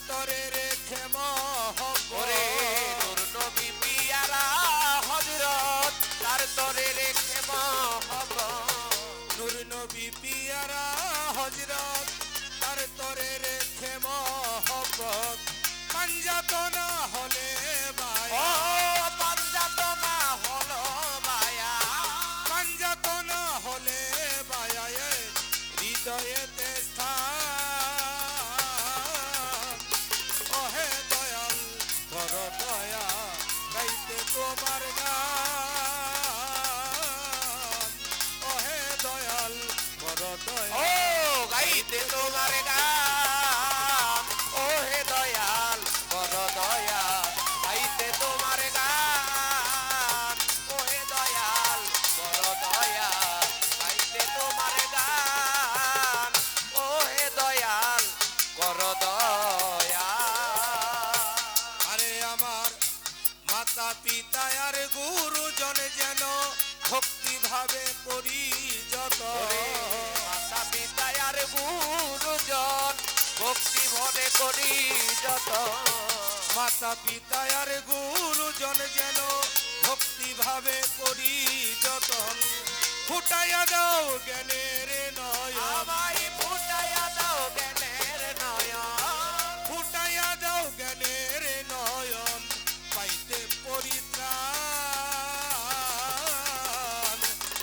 তরে রেখে মহব্বত ওরে নূর নবী পিয়ারা হযরত তার তরে রেখে মহব্বত নূর নবী পিয়ারা হযরত তার তরে রেখে মহব্বত পাঞ্জাত না হলে ও মায়া পাঞ্জাত না হলো মায়া পাঞ্জাত না হলে মায়া হৃদয়েতে স্থান ওহে দয়াল কর দয়া গাইতে তোমার গান ওহে দয়াল কর ও দয়া গাইতে তোমার গান ও হে দয়াল কর দয়া গাইতে তোমার গান ও হে দয়াল কর দয়া গাইতে তোমার গান ও হে দয়াল কর দয়া আরে আমার মাতা পিতা আর গুরুজন যেন ভক্তি ভাবে করি যত ওরে মাতা পিতা আর গুরুজন ভক্তি মনে করি যত মাতা পিতা আর গুরুজন যেন ভক্তি ভাবে করি যতন ফুটাইয়া দাও জ্ঞানের নয়ন আমায় ফুটাইয়া দাও জ্ঞানের নয়ন ফুটাইয়া দাও জ্ঞানের নয়ন পাইতে পরিত্রাণ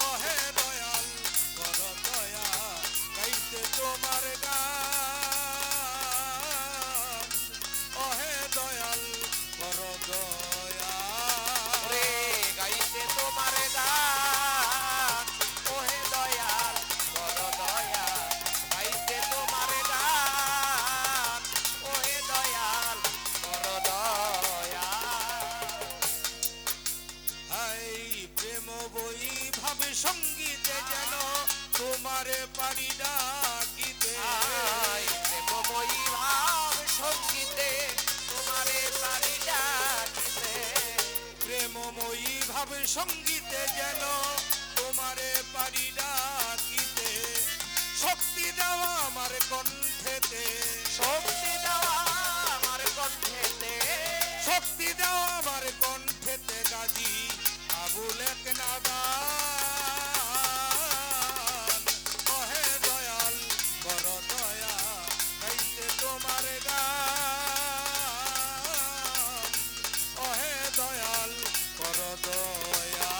ওহে দয়াল কর দয়া গাইতে তোমার গান ওহে দয়াল কর দয়া রে গাইতে তোমার গান ওহে দয়াল কর দয়া গাইতে তোমার গান ওহে দয়াল কর দয়া এই প্রেম বই ভাবে সঙ্গীতে যেন তোমারে পারি ডাকিতে আই প্রেমময়ী ভাব সঙ্গীতে তোমারে পারি ডাকিতে প্রেমময়ী ভাবে সঙ্গীতে যেন তোমারে পারি ডাকিতে শক্তি দেওয়া আমার কণ্ঠেতে শক্তি দেওয়া আমার কণ্ঠেতে শক্তি দেওয়া আমার কণ্ঠেতে গাজী আবুল এক নাদান ওহে দয়াল কর দয়া গাইতে তোমার গান ওহে দয়াল কর দয়া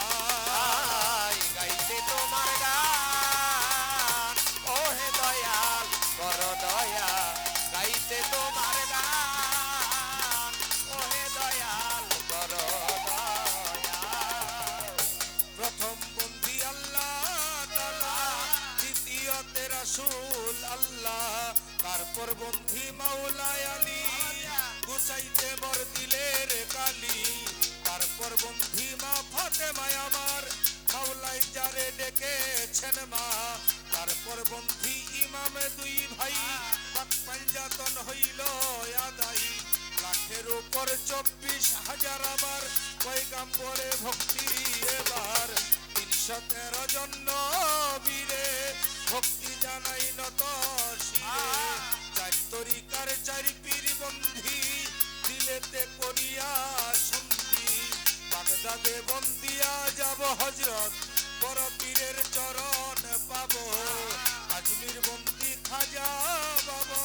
আই গাইতে তোমার গান ওহে দয়াল কর দয়া গাইতে তোমার গান ওহে দয়াল কর দয়া প্রথম বন্ধি আল্লাহ তাআলা দ্বিতীয়তে রাসূল আল্লাহ তারপর বন্ধি মাওলায় আলী গুছাইতে বর দিলের কালি তারপর বন্ধি মা ফাতেমায় আমার মাওলাই যারে ডেকেছেন মা তারপর বন্ধি ইমামে দুই ভাই পাক পাঞ্জাতন হইল আদাই লাখের উপর 24,000 আবার পয়গাম্বরে ভক্তি এবার 313 জন নবীরে ভক্তি জানাই নত শিরে চার তরিকার চারি পীর বন্ধি দিলেতে করিয়া সন্ধি বাগদাদে বন্দিয়া যাব হযরত বড় পীরের চরণ পাবো আজমির বন্দি খাজা বাবা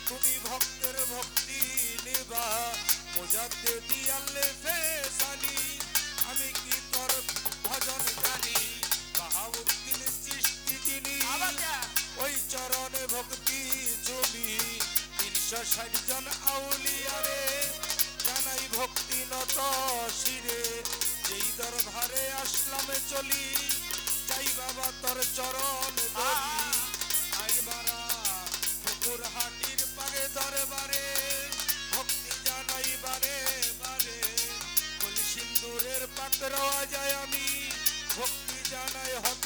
তুমি ভক্তের ভক্তি নিবা মুজাদ্দিদি আল্লে ফেসানি আমি কি তোর ভজন জানি বাহাউদ্দিন চিশতি যিনি ওই চরণে ভক্তি জমি 360 জন আউলিয়ারে জানাই ভক্তি নত শিরে যেই দরবারে আসলামে চলি চাই বাবা তোর চরণ ধরি আইন মারা পুকুর হাটির পারে দরবারে ভক্তি জানাই বারে বারে কলি সিন্দুরের পাত্র যায় আমি ভক্তি জানাই হত